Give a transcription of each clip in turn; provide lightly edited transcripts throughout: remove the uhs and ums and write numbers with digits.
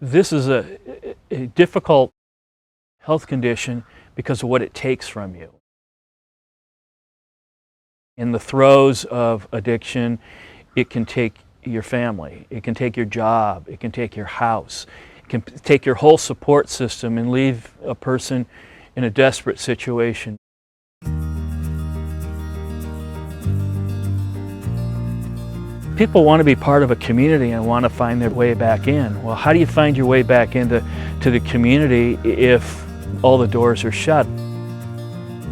This is a difficult health condition because of what it takes from you. In the throes of addiction, it can take your family, it can take your job, it can take your house, it can take your whole support system and leave a person in a desperate situation. People want to be part of a community and want to find their way back in. Well, how do you find your way back into the community if all the doors are shut?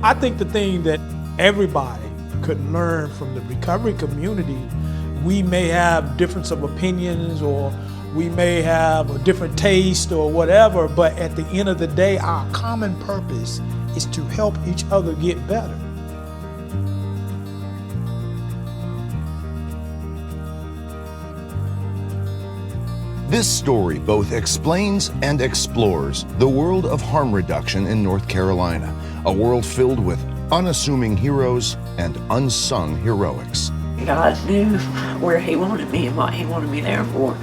I think the thing that everybody could learn from the recovery community, we may have difference of opinions or we may have a different taste or whatever, but at the end of the day, our common purpose is to help each other get better. This story both explains and explores the world of harm reduction in North Carolina, a world filled with unassuming heroes and unsung heroics. God knew where He wanted me and what He wanted me there for.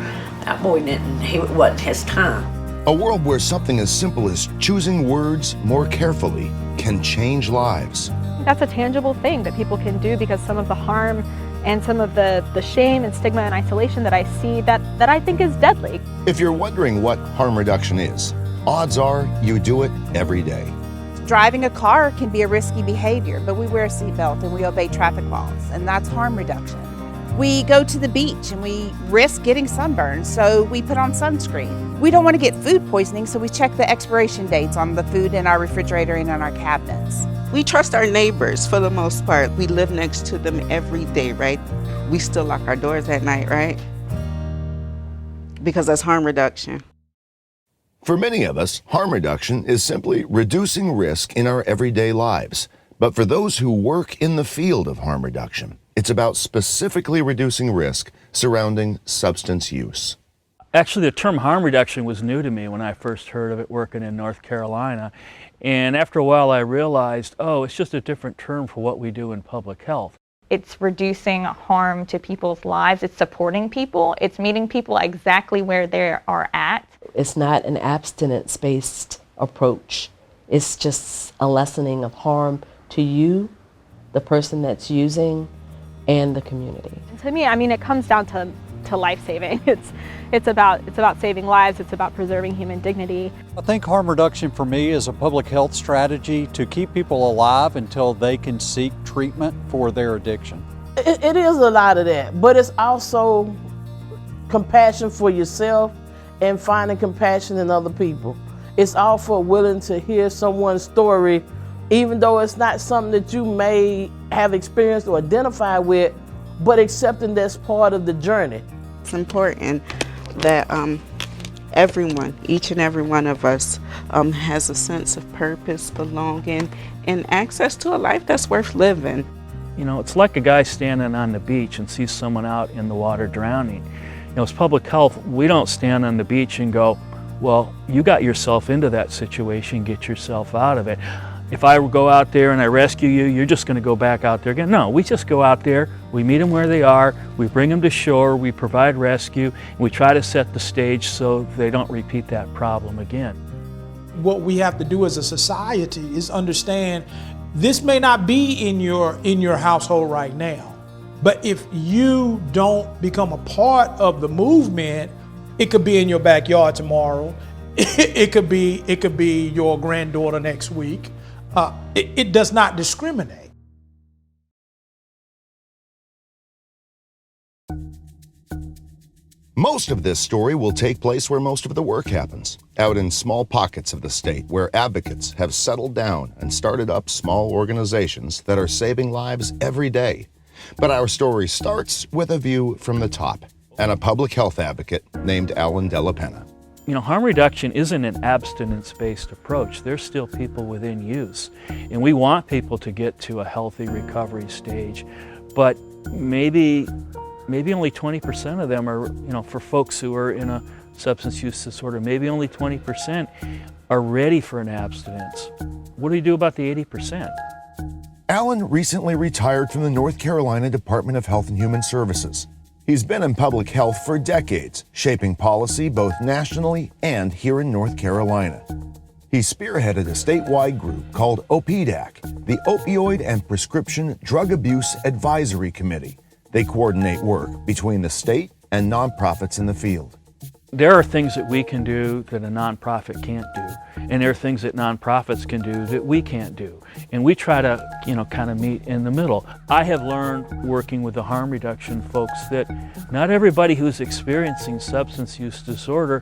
That boy didn't, it wasn't his time. A world where something as simple as choosing words more carefully can change lives. That's a tangible thing that people can do because some of the harm and some of the shame and stigma and isolation that I see that I think is deadly. If you're wondering what harm reduction is, odds are you do it every day. Driving a car can be a risky behavior, but we wear a seatbelt and we obey traffic laws, and that's harm reduction. We go to the beach and we risk getting sunburned, so we put on sunscreen. We don't want to get food poisoning, so we check the expiration dates on the food in our refrigerator and in our cabinets. We trust our neighbors for the most part. We live next to them every day, right? We still lock our doors at night, right? Because that's harm reduction. For many of us, harm reduction is simply reducing risk in our everyday lives. But for those who work in the field of harm reduction, it's about specifically reducing risk surrounding substance use. Actually, the term harm reduction was new to me when I first heard of it working in North Carolina. And after a while, I realized, oh, it's just a different term for what we do in public health. It's reducing harm to people's lives. It's supporting people. It's meeting people exactly where they are at. It's not an abstinence-based approach. It's just a lessening of harm to you, the person that's using, and the community. To me, I mean, it comes down to life-saving. It's about saving lives. It's about preserving human dignity. I think harm reduction for me is a public health strategy to keep people alive until they can seek treatment for their addiction. It is a lot of that, but it's also compassion for yourself and finding compassion in other people. It's also willing to hear someone's story, even though it's not something that you may have experienced or identified with, but accepting that's part of the journey. It's important that everyone, each and every one of us, has a sense of purpose, belonging, and access to a life that's worth living. You know, it's like a guy standing on the beach and sees someone out in the water drowning. You know, as public health, we don't stand on the beach and go, well, you got yourself into that situation, get yourself out of it. If I go out there and I rescue you, you're just going to go back out there again. No, we just go out there, we meet them where they are, we bring them to shore, we provide rescue, and we try to set the stage so they don't repeat that problem again. What we have to do as a society is understand this may not be in your household right now, but if you don't become a part of the movement, it could be in your backyard tomorrow. It could be your granddaughter next week. It does not discriminate. Most of this story will take place where most of the work happens, out in small pockets of the state where advocates have settled down and started up small organizations that are saving lives every day. But our story starts with a view from the top and a public health advocate named Alan Della Penna. You know, harm reduction isn't an abstinence-based approach. There's still people within use. And we want people to get to a healthy recovery stage, but maybe only 20% of them are, you know, for folks who are in a substance use disorder, maybe only 20% are ready for an abstinence. What do you do about the 80%? Alan recently retired from the North Carolina Department of Health and Human Services. He's been in public health for decades, shaping policy both nationally and here in North Carolina. He spearheaded a statewide group called OPDAC, the Opioid and Prescription Drug Abuse Advisory Committee. They coordinate work between the state and nonprofits in the field. There are things that we can do that a nonprofit can't do, and there are things that nonprofits can do that we can't do. And we try to, kind of meet in the middle. I have learned working with the harm reduction folks that not everybody who's experiencing substance use disorder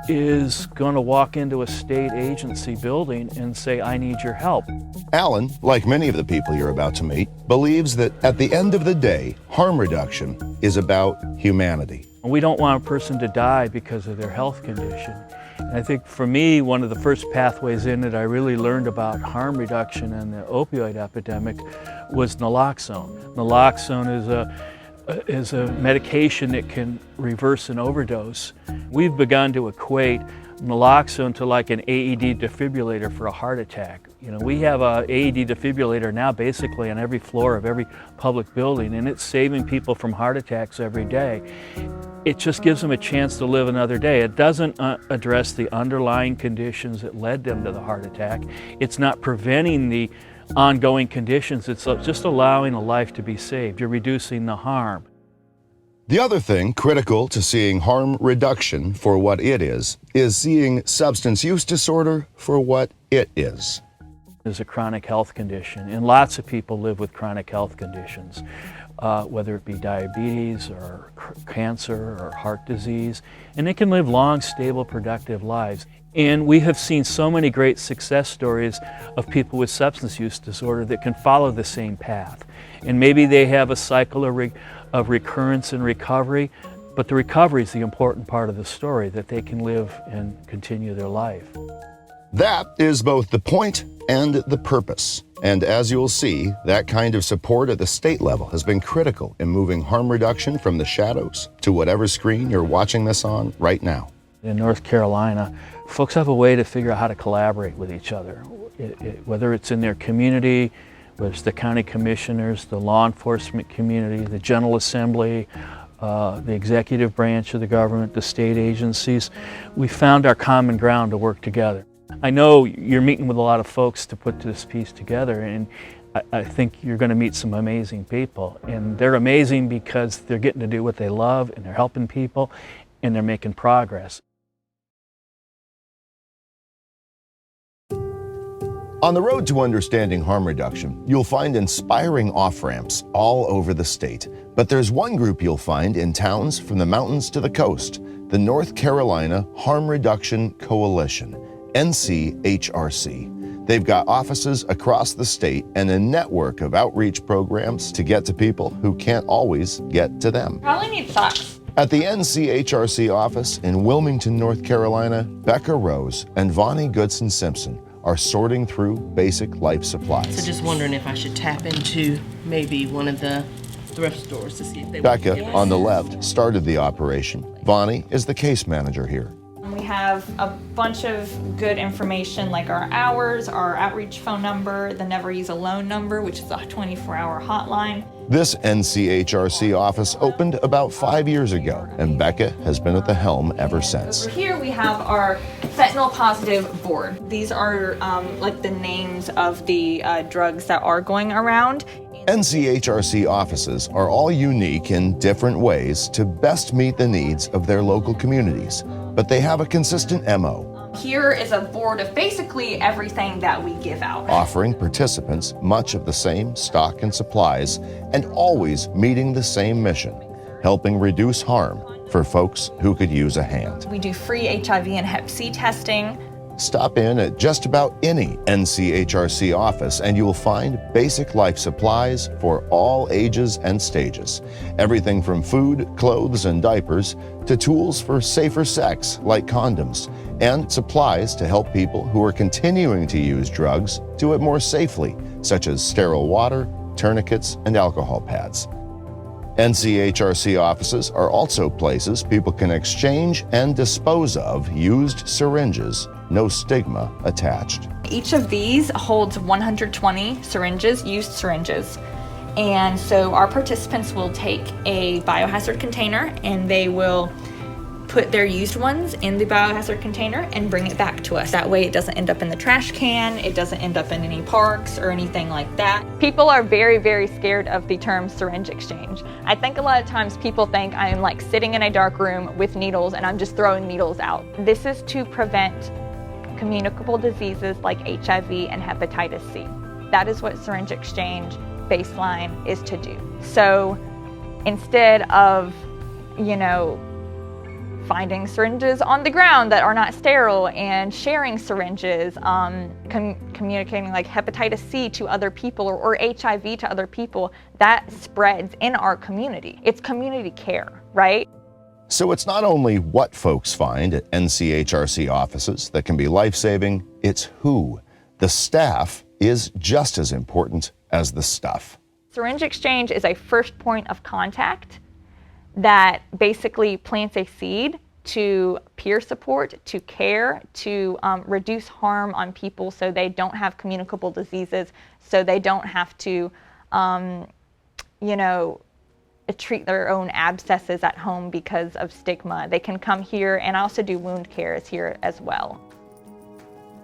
is going to walk into a state agency building and say, I need your help. Alan, like many of the people you're about to meet, believes that at the end of the day, harm reduction is about humanity. We don't want a person to die because of their health condition. And I think for me, one of the first pathways in that I really learned about harm reduction and the opioid epidemic was naloxone. Naloxone is a medication that can reverse an overdose. We've begun to equate naloxone to like an AED defibrillator for a heart attack. We have a AED defibrillator now basically on every floor of every public building, and it's saving people from heart attacks every day. It just gives them a chance to live another day. It doesn't address the underlying conditions that led them to the heart attack. It's not preventing the ongoing conditions. It's just allowing a life to be saved. You're reducing the harm. The other thing critical to seeing harm reduction for what it is seeing substance use disorder for what it is. It's a chronic health condition, and lots of people live with chronic health conditions, whether it be diabetes or cancer or heart disease, and they can live long, stable, productive lives. And we have seen so many great success stories of people with substance use disorder that can follow the same path. And maybe they have a cycle of recurrence and recovery, but the recovery is the important part of the story, that they can live and continue their life. That is both the point and the purpose. And as you'll see, that kind of support at the state level has been critical in moving harm reduction from the shadows to whatever screen you're watching this on right now. In North Carolina, folks have a way to figure out how to collaborate with each other, whether it's in their community, whether it's the county commissioners, the law enforcement community, the General Assembly, the executive branch of the government, the state agencies. We found our common ground to work together. I know you're meeting with a lot of folks to put this piece together, and I think you're going to meet some amazing people. And they're amazing because they're getting to do what they love, and they're helping people, and they're making progress. On the road to understanding harm reduction, you'll find inspiring off-ramps all over the state. But there's one group you'll find in towns from the mountains to the coast, the North Carolina Harm Reduction Coalition, NCHRC. They've got offices across the state and a network of outreach programs to get to people who can't always get to them. Probably need socks. At the NCHRC office in Wilmington, North Carolina, Becca Rose and Vonnie Goodson Simpson are sorting through basic life supplies. So just wondering if I should tap into maybe one of the thrift stores to see if they Becca, on the left, started the operation. Vonnie is the case manager here. We have a bunch of good information like our hours, our outreach phone number, the Never Use Alone number, which is a 24-hour hotline. This NCHRC office opened about 5 years ago, and Becca has been at the helm ever since. Over here we have our fentanyl positive board. These are like the names of the drugs that are going around. NCHRC offices are all unique in different ways to best meet the needs of their local communities, but they have a consistent MO. Here is a board of basically everything that we give out. Offering participants much of the same stock and supplies, and always meeting the same mission, helping reduce harm for folks who could use a hand. We do free HIV and Hep C testing. Stop in at just about any NCHRC office and you'll find basic life supplies for all ages and stages. Everything from food, clothes, and diapers to tools for safer sex like condoms, and supplies to help people who are continuing to use drugs do it more safely, such as sterile water, tourniquets, and alcohol pads. NCHRC offices are also places people can exchange and dispose of used syringes, no stigma attached. Each of these holds 120 syringes, used syringes. And so our participants will take a biohazard container and they will put their used ones in the biohazard container and bring it back to us. That way it doesn't end up in the trash can, it doesn't end up in any parks or anything like that. People are very, very scared of the term syringe exchange. I think a lot of times people think I am like sitting in a dark room with needles and I'm just throwing needles out. This is to prevent communicable diseases like HIV and hepatitis C. That is what syringe exchange baseline is to do. So instead of, finding syringes on the ground that are not sterile and sharing syringes, communicating like hepatitis C to other people or HIV to other people, that spreads in our community. It's community care, right? So it's not only what folks find at NCHRC offices that can be life-saving, it's who. The staff is just as important as the stuff. Syringe exchange is a first point of contact that basically plants a seed to peer support, to care, to reduce harm on people so they don't have communicable diseases, so they don't have to, treat their own abscesses at home because of stigma. They can come here, and I also do wound cares here as well.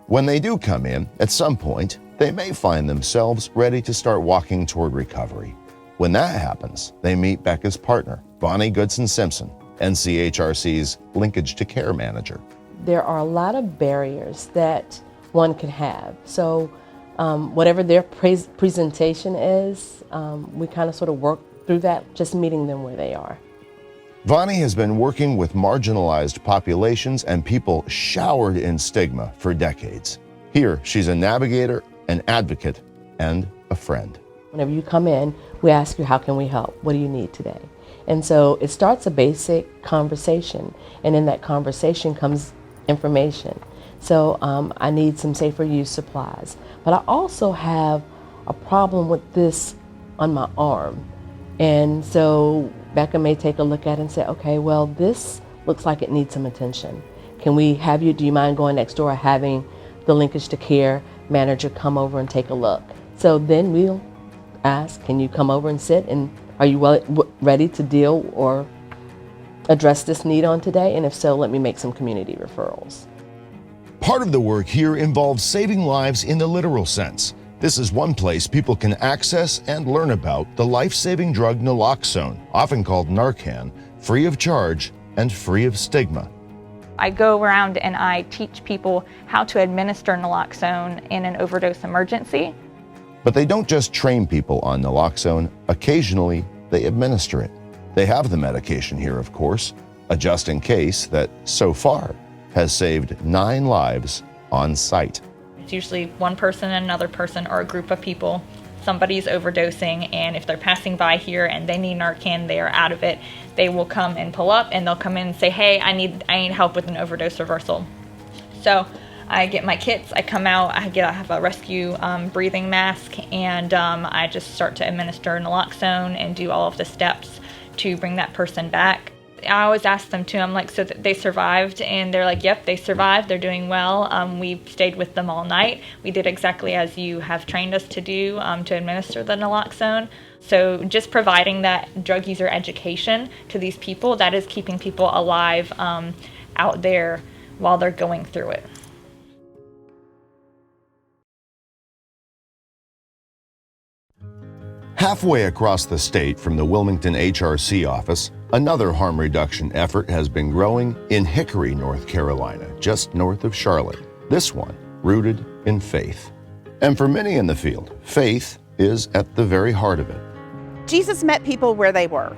When they do come in, at some point, they may find themselves ready to start walking toward recovery. When that happens, they meet Becca's partner, Bonnie Goodson-Simpson, NCHRC's Linkage to Care Manager. There are a lot of barriers that one can have. So whatever their presentation is, we kind of sort of work through that, just meeting them where they are. Bonnie has been working with marginalized populations and people showered in stigma for decades. Here, she's a navigator, an advocate, and a friend. Whenever you come in, we ask you, how can we help? What do you need today? And so it starts a basic conversation, and in that conversation comes information. So I need some safer use supplies, but I also have a problem with this on my arm. And so Becca may take a look at it and say, okay, well, this looks like it needs some attention. Can we have you, do you mind going next door, having the Linkage to Care manager come over and take a look? So then we'll ask, can you come over and sit, and are you ready to deal or address this need on today? And if so, let me make some community referrals. Part of the work here involves saving lives in the literal sense. This is one place people can access and learn about the life-saving drug naloxone, often called Narcan, free of charge and free of stigma. I go around and I teach people how to administer naloxone in an overdose emergency. But they don't just train people on naloxone, occasionally they administer it. They have the medication here, of course, a just in case that, so far, has saved 9 lives on site. It's usually one person and another person or a group of people. Somebody's overdosing, and if they're passing by here and they need Narcan, they are out of it, they will come and pull up, and they'll come in and say, hey, I need help with an overdose reversal. So I get my kits, I come out, I have a rescue breathing mask, and I just start to administer naloxone and do all of the steps to bring that person back. I always ask them too, I'm like, so they survived? And they're like, yep, they survived, they're doing well. We stayed with them all night. We did exactly as you have trained us to do, to administer the naloxone. So just providing that drug user education to these people, that is keeping people alive out there while they're going through it. Halfway across the state from the Wilmington HRC office, another harm reduction effort has been growing in Hickory, North Carolina, just north of Charlotte. This one rooted in faith. And for many in the field, faith is at the very heart of it. Jesus met people where they were.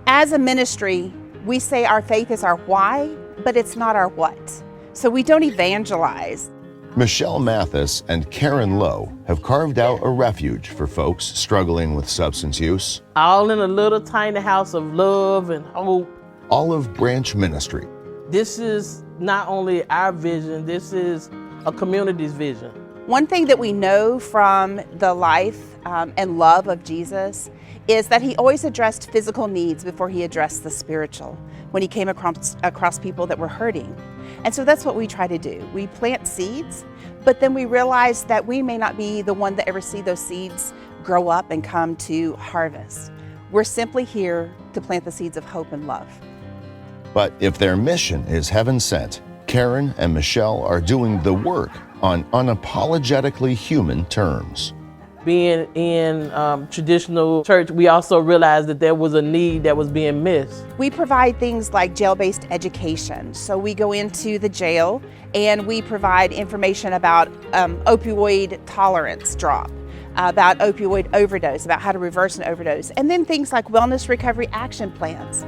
As a ministry, we say our faith is our why, but it's not our what. So we don't evangelize. Michelle Mathis and Karen Lowe have carved out a refuge for folks struggling with substance use. All in a little tiny house of love and hope. Olive Branch Ministry. This is not only our vision, this is a community's vision. One thing that we know from the life and love of Jesus is that he always addressed physical needs before he addressed the spiritual, when he came across people that were hurting. And so that's what we try to do. We plant seeds, but then we realize that we may not be the one that ever see those seeds grow up and come to harvest. We're simply here to plant the seeds of hope and love. But if their mission is heaven sent, Karen and Michelle are doing the work on unapologetically human terms. Being in traditional church, we also realized that there was a need that was being missed. We provide things like jail-based education. So we go into the jail and we provide information about opioid tolerance drop, about opioid overdose, about how to reverse an overdose, and then things like wellness recovery action plans,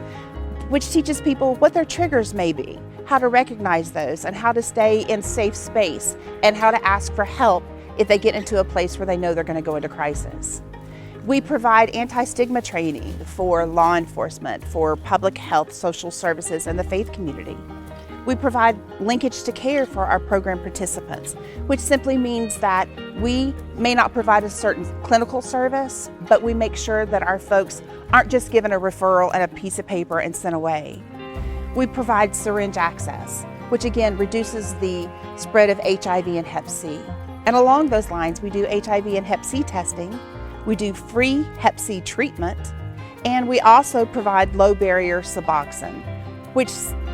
which teaches people what their triggers may be, how to recognize those, and how to stay in safe space, and how to ask for help if they get into a place where they know they're going to go into crisis. We provide anti-stigma training for law enforcement, for public health, social services, and the faith community. We provide linkage to care for our program participants, which simply means that we may not provide a certain clinical service, but we make sure that our folks aren't just given a referral and a piece of paper and sent away. We provide syringe access, which again reduces the spread of HIV and Hep C. And along those lines, we do HIV and Hep C testing, we do free Hep C treatment, and we also provide low barrier Suboxone, which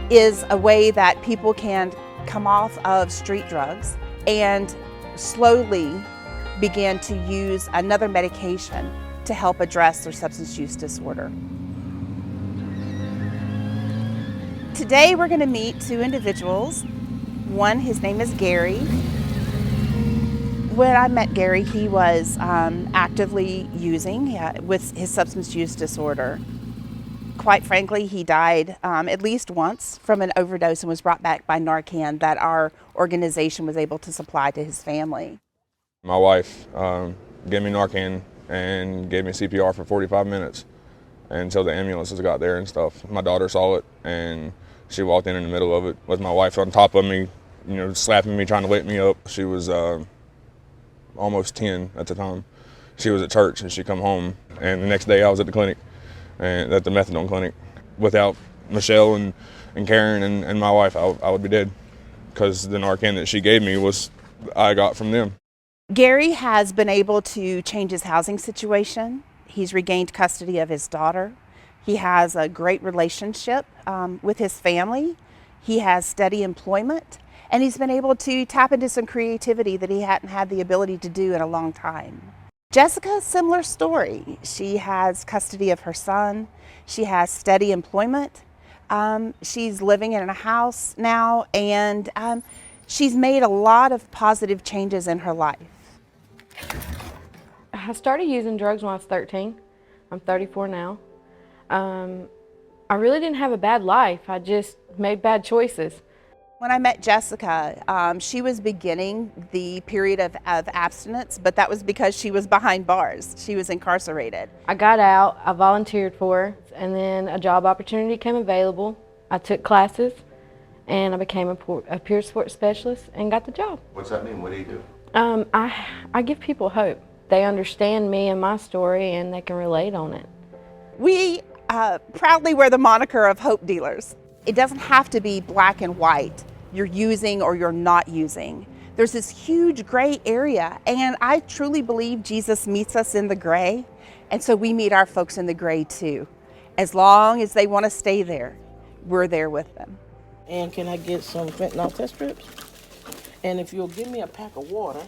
is a way that people can come off of street drugs and slowly begin to use another medication to help address their substance use disorder. Today we're going to meet two individuals. One, his name is Gary. When I met Gary, he was actively using with his substance use disorder. Quite frankly, he died at least once from an overdose and was brought back by Narcan that our organization was able to supply to his family. My wife gave me Narcan and gave me CPR for 45 minutes until the ambulances got there and stuff. My daughter saw it and she walked in the middle of it with my wife on top of me, you know, slapping me, trying to wake me up. She was almost 10 at the time. She was at church and she come home, and the next day I was at the clinic, and at the methadone clinic. Without Michelle and Karen and my wife, I would be dead, because the Narcan that she gave me was I got from them. Gary has been able to change his housing situation. He's regained custody of his daughter. He has a great relationship with his family. He has steady employment, and he's been able to tap into some creativity that he hadn't had the ability to do in a long time. Jessica, similar story. She has custody of her son. She has steady employment. She's living in a house now, and she's made a lot of positive changes in her life. I started using drugs when I was 13. I'm 34 now. I really didn't have a bad life. I just made bad choices. When I met Jessica, she was beginning the period of abstinence, but that was because she was behind bars. She was incarcerated. I got out, I volunteered for her, and then a job opportunity came available. I took classes, and I became a peer support specialist and got the job. What's that mean? What do you do? I give people hope. They understand me and my story, and they can relate on it. We proudly wear the moniker of hope dealers. It doesn't have to be black and white. You're using or you're not using. There's this huge gray area, and I truly believe Jesus meets us in the gray, and so we meet our folks in the gray too. As long as they want to stay there, we're there with them. And can I get some fentanyl test strips? And if you'll give me a pack of water.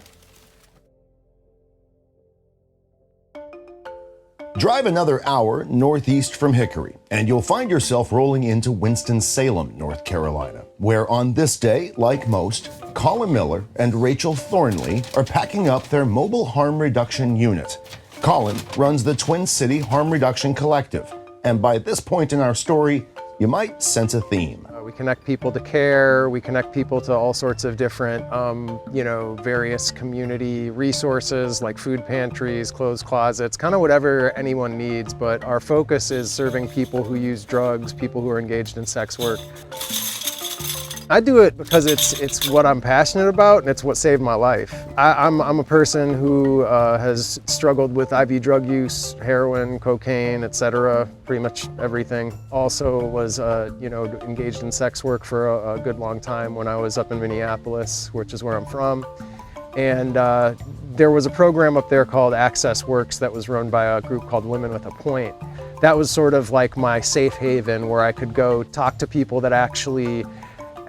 Drive another hour northeast from Hickory, and you'll find yourself rolling into Winston-Salem, North Carolina, where on this day, like most, Colin Miller and Rachel Thornley are packing up their mobile harm reduction unit. Colin runs the Twin City Harm Reduction Collective, and by this point in our story, you might sense a theme. We connect people to care, we connect people to all sorts of different, various community resources like food pantries, clothes closets, kind of whatever anyone needs, but our focus is serving people who use drugs, people who are engaged in sex work. I do it because it's what I'm passionate about, and it's what saved my life. I'm a person who has struggled with IV drug use, heroin, cocaine, etc., pretty much everything. Also was engaged in sex work for a good long time when I was up in Minneapolis, which is where I'm from. And there was a program up there called Access Works that was run by a group called Women with a Point. That was sort of like my safe haven where I could go talk to people that actually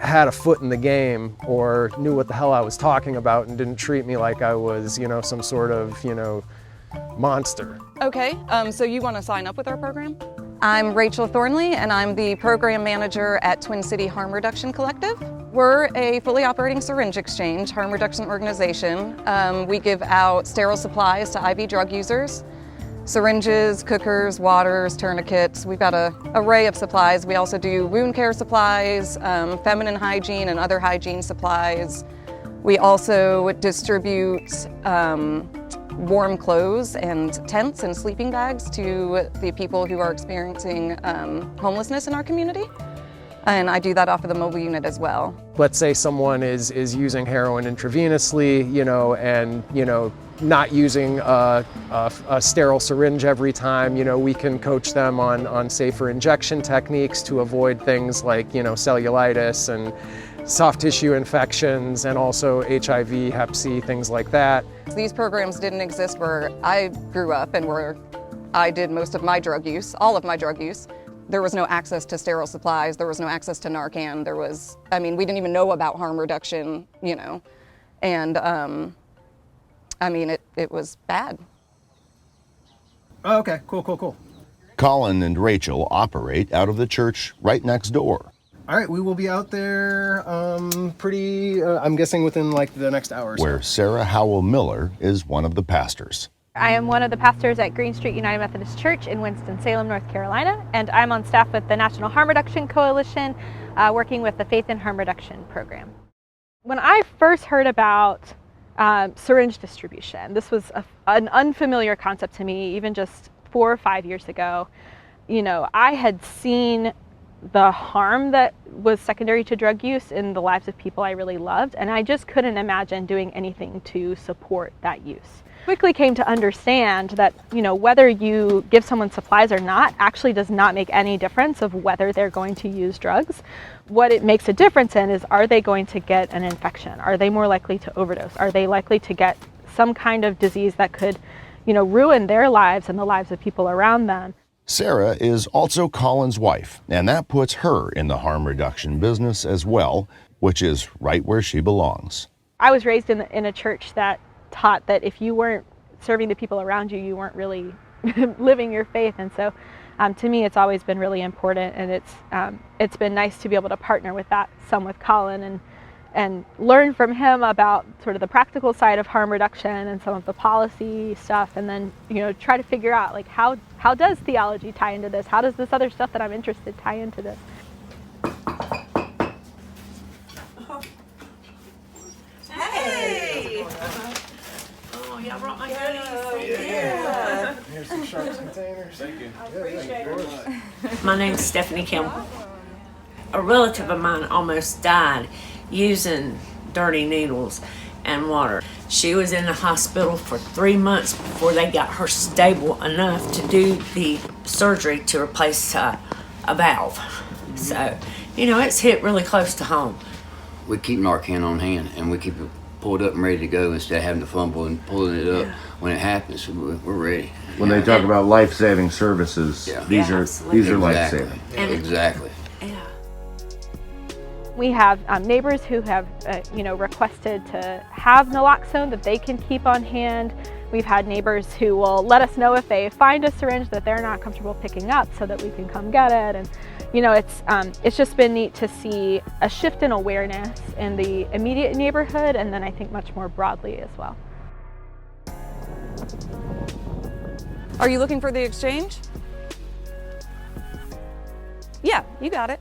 had a foot in the game or knew what the hell I was talking about and didn't treat me like I was, you know, some sort of, you know, monster. Okay, so you want to sign up with our program? I'm Rachel Thornley, and I'm the program manager at Twin City Harm Reduction Collective. We're a fully operating syringe exchange harm reduction organization. We give out sterile supplies to IV drug users, syringes, cookers, waters, tourniquets. We've got an array of supplies. We also do wound care supplies, feminine hygiene and other hygiene supplies. We also distribute warm clothes and tents and sleeping bags to the people who are experiencing homelessness in our community. And I do that off of the mobile unit as well. Let's say someone is using heroin intravenously, you know, and, you know, not using a sterile syringe every time. You know, we can coach them on safer injection techniques to avoid things like, you know, cellulitis and soft tissue infections, and also HIV, Hep C, things like that. These programs didn't exist where I grew up and where I did most of my drug use, all of my drug use. There was no access to sterile supplies. There was no access to Narcan. There was, I mean, we didn't even know about harm reduction, you know, and I mean, it was bad. Oh, okay, cool. Colin and Rachel operate out of the church right next door. All right, we will be out there I'm guessing within like the next hour or so. Where Sarah Howell Miller is one of the pastors. I am one of the pastors at Green Street United Methodist Church in Winston-Salem, North Carolina, and I'm on staff with the National Harm Reduction Coalition, working with the Faith in Harm Reduction program. When I first heard about syringe distribution, this was an unfamiliar concept to me, even just 4 or 5 years ago. You know, I had seen the harm that was secondary to drug use in the lives of people I really loved, and I just couldn't imagine doing anything to support that use. Quickly came to understand that, you know, whether you give someone supplies or not actually does not make any difference of whether they're going to use drugs. What it makes a difference in is, are they going to get an infection? Are they more likely to overdose? Are they likely to get some kind of disease that could, you know, ruin their lives and the lives of people around them? Sarah is also Colin's wife, and that puts her in the harm reduction business as well, which is right where she belongs. I was raised in a church that taught that if you weren't serving the people around you, you weren't really living your faith. And so to me, it's always been really important, and it's been nice to be able to partner with that, some with Colin, and learn from him about sort of the practical side of harm reduction and some of the policy stuff, and then, you know, try to figure out like how does theology tie into this? How does this other stuff that I'm interested tie into this? Hey! Oh, y'all brought my goodies. Yeah. Here's some Sharps containers. Thank you. I appreciate it. My name's Stephanie Campbell. A relative of mine almost died using dirty needles and water. She was in the hospital for 3 months before they got her stable enough to do the surgery to replace a valve. So, you know, it's hit really close to home. We keep Narcan on hand, and we keep it pulled up and ready to go instead of having to fumble and pulling it up. When it happens, we're ready. When they talk about life-saving services, these are life-saving. Exactly. We have neighbors who have, you know, requested to have naloxone that they can keep on hand. We've had neighbors who will let us know if they find a syringe that they're not comfortable picking up, so that we can come get it. And you know, it's just been neat to see a shift in awareness in the immediate neighborhood, and then I think much more broadly as well. Are you looking for the exchange? Yeah, you got it.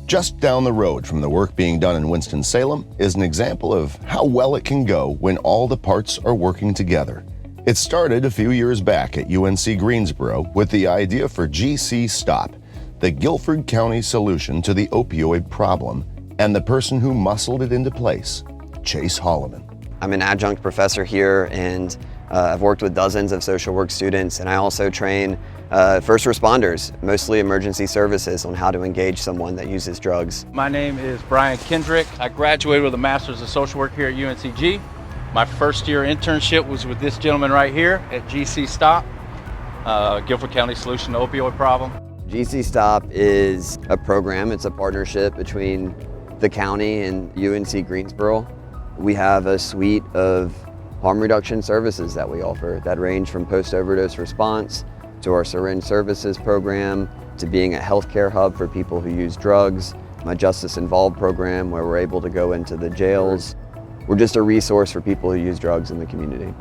Just down the road from the work being done in Winston-Salem is an example of how well it can go when all the parts are working together. It started a few years back at UNC Greensboro with the idea for GC Stop, the Guilford County solution to the opioid problem, and the person who muscled it into place, Chase Holloman. I'm an adjunct professor here, and I've worked with dozens of social work students, and I also train first responders, mostly emergency services, on how to engage someone that uses drugs. My name is Brian Kendrick. I graduated with a Master's of Social Work here at UNCG. My first year internship was with this gentleman right here at GC Stop, Guilford County Solution to Opioid Problem. GC Stop is a program, it's a partnership between the county and UNC Greensboro. We have a suite of harm reduction services that we offer that range from post-overdose response to our syringe services program to being a healthcare hub for people who use drugs, my Justice Involved program where we're able to go into the jails. We're just a resource for people who use drugs in the community.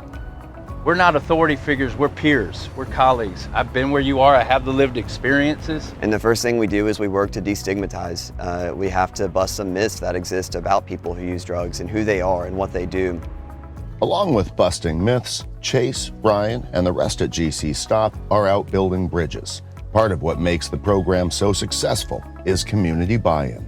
We're not authority figures, we're peers, we're colleagues. I've been where you are, I have the lived experiences. And the first thing we do is we work to destigmatize. We have to bust some myths that exist about people who use drugs and who they are and what they do. Along with busting myths, Chase, Brian, and the rest at GC Stop are out building bridges. Part of what makes the program so successful is community buy-in.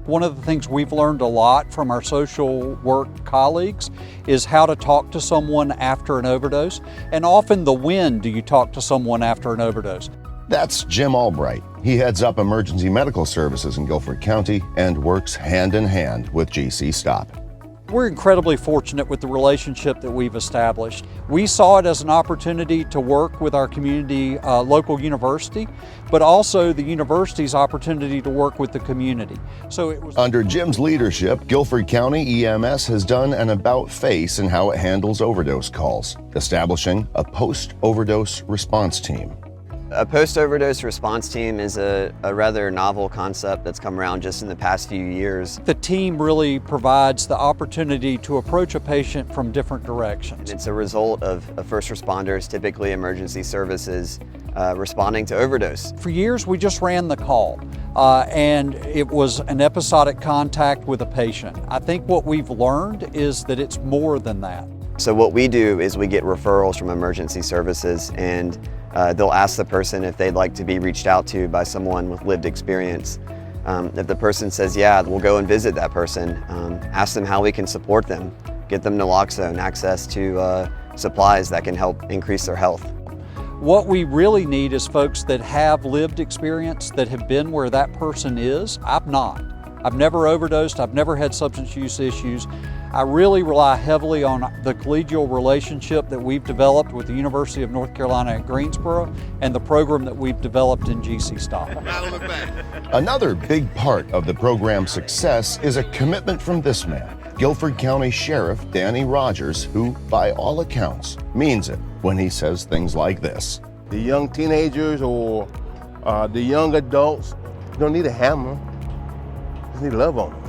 One of the things we've learned a lot from our social work colleagues is how to talk to someone after an overdose, and often the when do you talk to someone after an overdose. That's Jim Albright. He heads up emergency medical services in Guilford County and works hand in hand with GC Stop. We're incredibly fortunate with the relationship that we've established. We saw it as an opportunity to work with our community local university, but also the university's opportunity to work with the community. So it was under Jim's leadership, Guilford County EMS has done an about-face in how it handles overdose calls, establishing a post-overdose response team. A post-overdose response team is a rather novel concept that's come around just in the past few years. The team really provides the opportunity to approach a patient from different directions. It's a result of first responders, typically emergency services, responding to overdose. For years, we just ran the call, and it was an episodic contact with a patient. I think what we've learned is that it's more than that. So what we do is we get referrals from emergency services, and they'll ask the person if they'd like to be reached out to by someone with lived experience. If the person says, yeah, we'll go and visit that person, ask them how we can support them, get them naloxone, access to supplies that can help increase their health. What we really need is folks that have lived experience, that have been where that person is. I've not. I've never overdosed, I've never had substance use issues. I really rely heavily on the collegial relationship that we've developed with the University of North Carolina at Greensboro and the program that we've developed in GC Stop. Another big part of the program's success is a commitment from this man, Guilford County Sheriff Danny Rogers, who, by all accounts, means it when he says things like this. The young teenagers or the young adults don't need a hammer, just need love on them.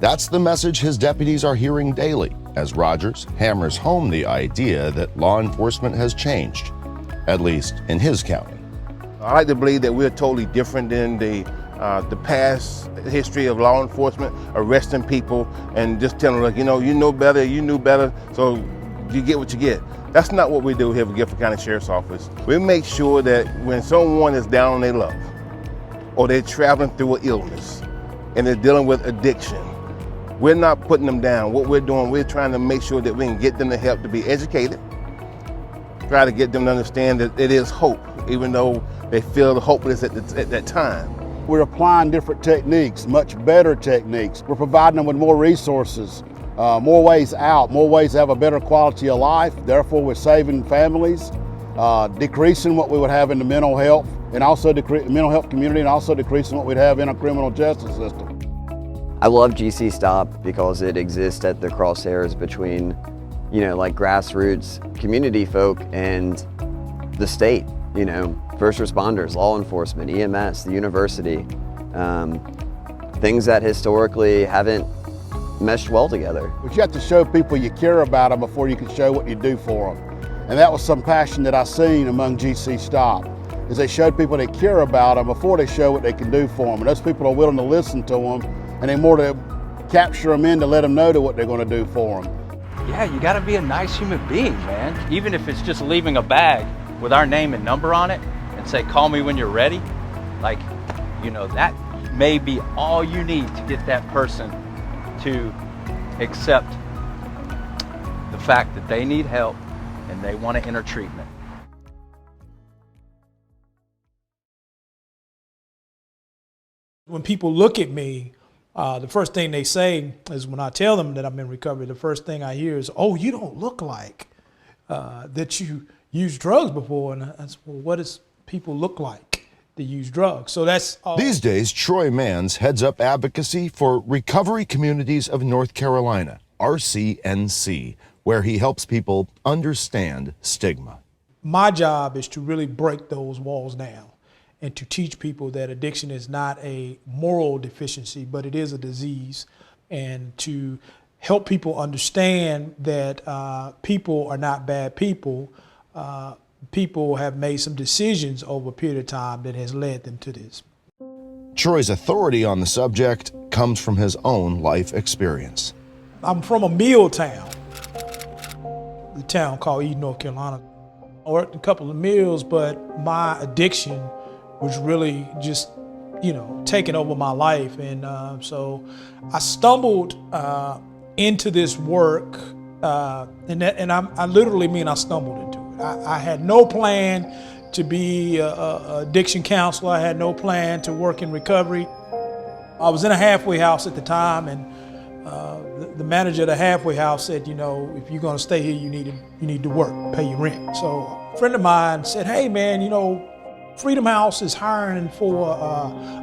That's the message his deputies are hearing daily as Rogers hammers home the idea that law enforcement has changed, at least in his county. I like to believe that we're totally different than the past history of law enforcement, arresting people and just telling them, you know better, you knew better, so you get what you get. That's not what we do here at Guilford County Sheriff's Office. We make sure that when someone is down on their luck or they're traveling through an illness and they're dealing with addiction, we're not putting them down. What we're doing, we're trying to make sure that we can get them the help to be educated, try to get them to understand that it is hope, even though they feel hopeless at that time. We're applying different techniques, much better techniques. We're providing them with more resources, more ways out, more ways to have a better quality of life. Therefore, we're saving families, decreasing what we would have in the mental health and also mental health community, and also decreasing what we'd have in our criminal justice system. I love GC Stop because it exists at the crosshairs between, like grassroots community folk and the state, first responders, law enforcement, EMS, the university, things that historically haven't meshed well together. But you have to show people you care about them before you can show what you do for them. And that was some passion that I seen among GC Stop, is they showed people they care about them before they show what they can do for them. And those people are willing to listen to them, and they're more to capture them in to let them know what they're going to do for them. Yeah, you gotta be a nice human being, man. Even if it's just leaving a bag with our name and number on it and say, call me when you're ready. That may be all you need to get that person to accept the fact that they need help and they want to enter treatment. When people look at me, the first thing they say is when I tell them that I'm in recovery, the first thing I hear is, "Oh, you don't look like that you used drugs before." And I said, well, what does people look like that use drugs? So that's all. These days, Troy Manns heads up advocacy for Recovery Communities of North Carolina, RCNC, where he helps people understand stigma. My job is to really break those walls down and to teach people that addiction is not a moral deficiency, but it is a disease, and to help people understand that people are not bad people. People have made some decisions over a period of time that has led them to this. Troy's authority on the subject comes from his own life experience. I'm from a mill town, the town called Eden, North Carolina. I worked a couple of mills, but my addiction was really just, taking over my life. And so I stumbled into this work, and I literally mean I stumbled into it. I had no plan to be an addiction counselor. I had no plan to work in recovery. I was in a halfway house at the time, and the manager of the halfway house said, if you're going to stay here, you need to work, pay your rent. So a friend of mine said, hey man, Freedom House is hiring for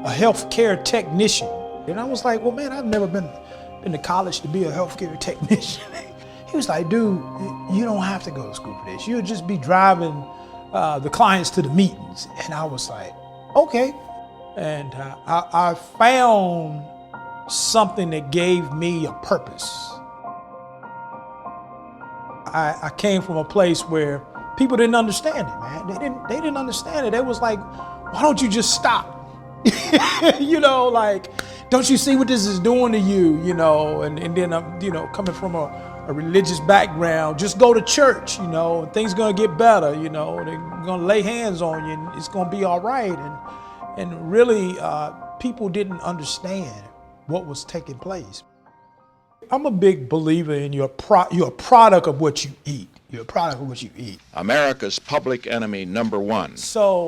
a healthcare technician. And I was like, well man, I've never been to college to be a healthcare technician. He was like, dude, you don't have to go to school for this. You'll just be driving the clients to the meetings. And I was like, okay. And I found something that gave me a purpose. I came from a place where people didn't understand it, man. They didn't understand it. They was like, why don't you just stop? Don't you see what this is doing to you? And then I'm, coming from a religious background, just go to church, and things gonna get better, they're gonna lay hands on you and it's gonna be all right. And really, people didn't understand what was taking place. I'm a big believer in you're a product of what you eat. You're a product of what you eat. America's public enemy number one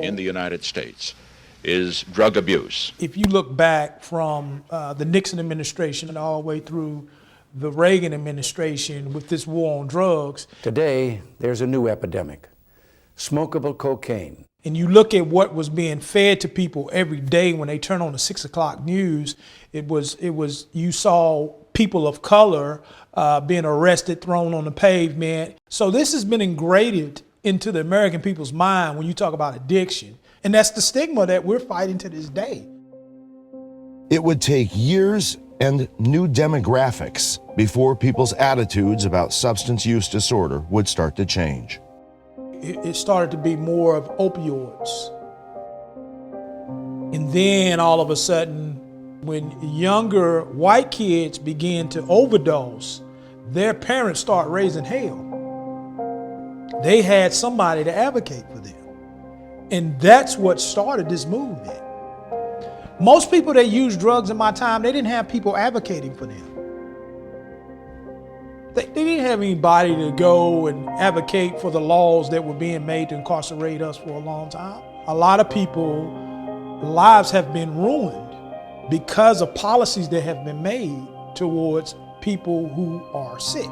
in the United States is drug abuse. If you look back from the Nixon administration all the way through the Reagan administration with this war on drugs. Today, there's a new epidemic, smokable cocaine. And you look at what was being fed to people every day when they turn on the 6 o'clock news, you saw people of color being arrested, thrown on the pavement. So this has been ingrained into the American people's mind when you talk about addiction. And that's the stigma that we're fighting to this day. It would take years and new demographics before people's attitudes about substance use disorder would start to change. It started to be more of opioids. And then all of a sudden, when younger white kids begin to overdose, their parents start raising hell. They had somebody to advocate for them. And that's what started this movement. Most people that used drugs in my time, they didn't have people advocating for them. They didn't have anybody to go and advocate for the laws that were being made to incarcerate us for a long time. A lot of people's lives have been ruined because of policies that have been made towards people who are sick.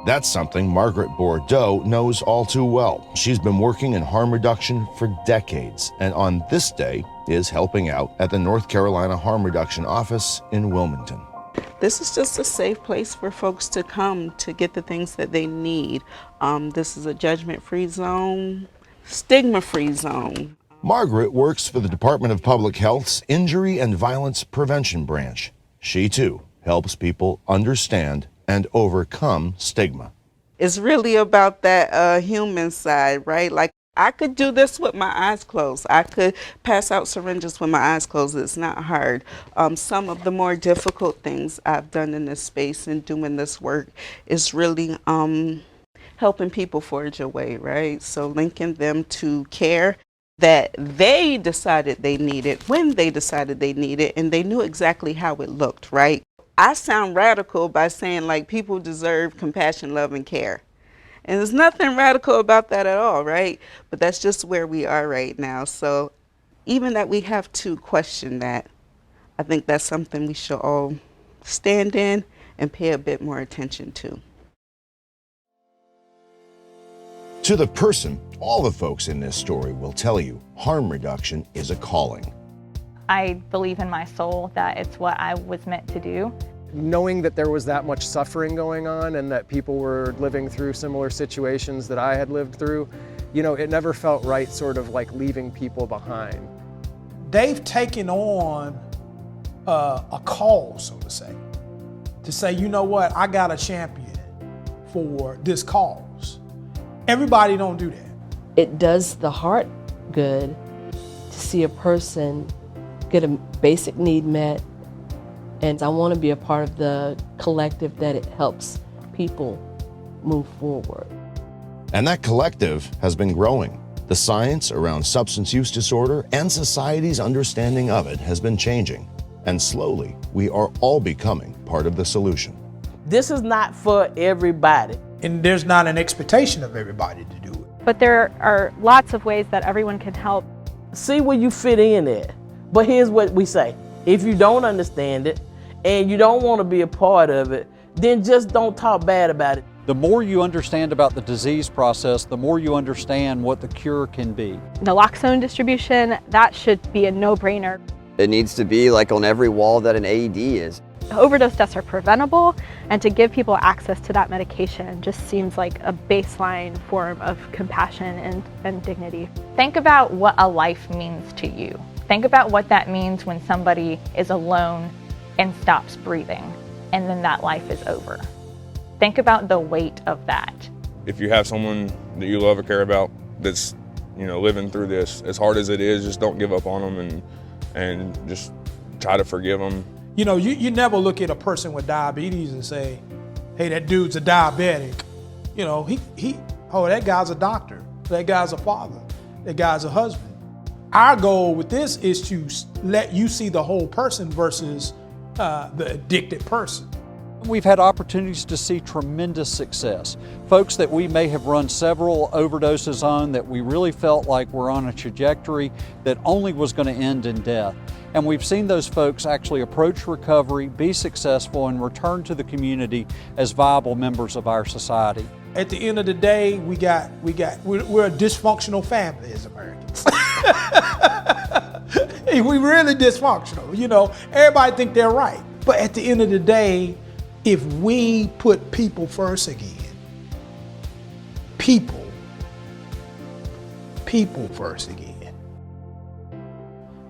That's something Margaret Bordeaux knows all too well. She's been working in harm reduction for decades, and on this day is helping out at the North Carolina Harm Reduction Office in Wilmington. This is just a safe place for folks to come to get the things that they need. This is a judgment-free zone, stigma-free zone. Margaret works for the Department of Public Health's Injury and Violence Prevention Branch. She, too, helps people understand and overcome stigma. It's really about that human side, right? Like, I could do this with my eyes closed. I could pass out syringes with my eyes closed. It's not hard. Some of the more difficult things I've done in this space and doing this work is really helping people forge a way, right? So linking them to care that they decided they needed when they decided they needed, and they knew exactly how it looked, right? I sound radical by saying like people deserve compassion, love, and care. And there's nothing radical about that at all, right? But that's just where we are right now. So even that we have to question that, I think that's something we should all stand in and pay a bit more attention to. To the person, all the folks in this story will tell you harm reduction is a calling. I believe in my soul that it's what I was meant to do. Knowing that there was that much suffering going on and that people were living through similar situations that I had lived through, you know, it never felt right sort of like leaving people behind. They've taken on a call, so to say, you know what, I got a champion for this cause. Everybody don't do that. It does the heart good to see a person get a basic need met, and I want to be a part of the collective that it helps people move forward. And that collective has been growing. The science around substance use disorder and society's understanding of it has been changing. And slowly, we are all becoming part of the solution. This is not for everybody. And there's not an expectation of everybody to do it. But there are lots of ways that everyone can help. See where you fit in at. But here's what we say. If you don't understand it and you don't want to be a part of it, then just don't talk bad about it. The more you understand about the disease process, the more you understand what the cure can be. Naloxone distribution, that should be a no-brainer. It needs to be like on every wall that an AED is. Overdose deaths are preventable, and to give people access to that medication just seems like a baseline form of compassion and dignity. Think about what a life means to you. Think about what that means when somebody is alone and stops breathing, and then that life is over. Think about the weight of that. If you have someone that you love or care about that's, you know, living through this, as hard as it is, just don't give up on them and just try to forgive them. You know, you never look at a person with diabetes and say, hey, that dude's a diabetic. You know, that guy's a doctor. That guy's a father. That guy's a husband. Our goal with this is to let you see the whole person versus the addicted person. We've had opportunities to see tremendous success. Folks that we may have run several overdoses on that we really felt like were on a trajectory that only was going to end in death. And we've seen those folks actually approach recovery, be successful, and return to the community as viable members of our society. At the end of the day, we're a dysfunctional family as Americans. We really dysfunctional, you know. Everybody think they're right. But at the end of the day, if we put people first again, people first again,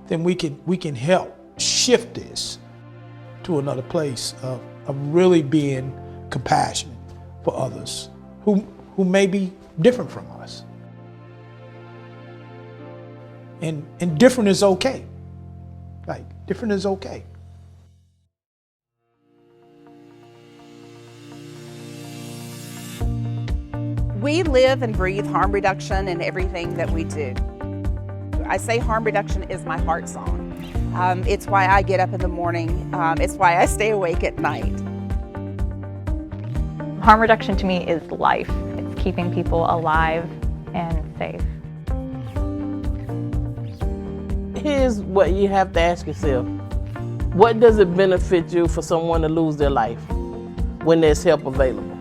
then we can help shift this to another place of really being compassionate for others who may be different from us. And different is okay. Like, different is okay. We live and breathe harm reduction in everything that we do. I say harm reduction is my heart song. It's why I get up in the morning. It's why I stay awake at night. Harm reduction to me is life. It's keeping people alive and safe. Here's what you have to ask yourself. What does it benefit you for someone to lose their life when there's help available?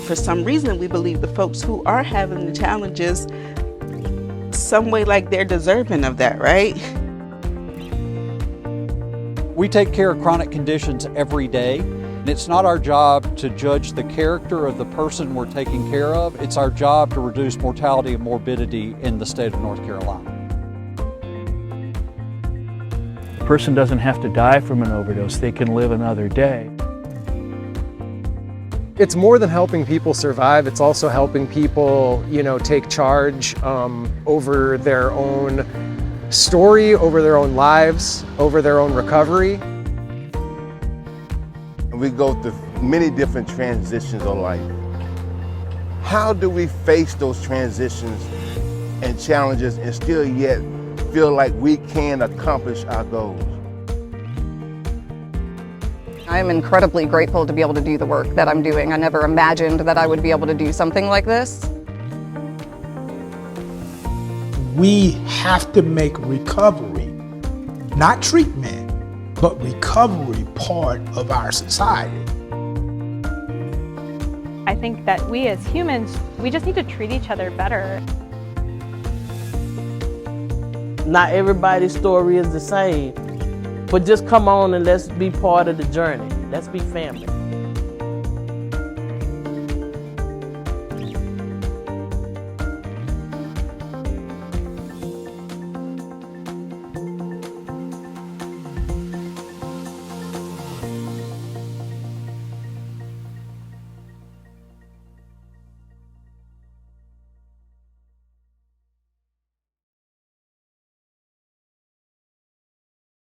For some reason, we believe the folks who are having the challenges, some way like they're deserving of that, right? We take care of chronic conditions every day, and it's not our job to judge the character of the person we're taking care of. It's our job to reduce mortality and morbidity in the state of North Carolina. A person doesn't have to die from an overdose. They can live another day. It's more than helping people survive. It's also helping people, you know, take charge over their own story, over their own lives, over their own recovery. We go through many different transitions of life. How do we face those transitions and challenges and still yet feel like we can accomplish our goals? I am incredibly grateful to be able to do the work that I'm doing. I never imagined that I would be able to do something like this. We have to make recovery, not treatment, but recovery part of our society. I think that we as humans, we just need to treat each other better. Not everybody's story is the same, but just come on and let's be part of the journey. Let's be family.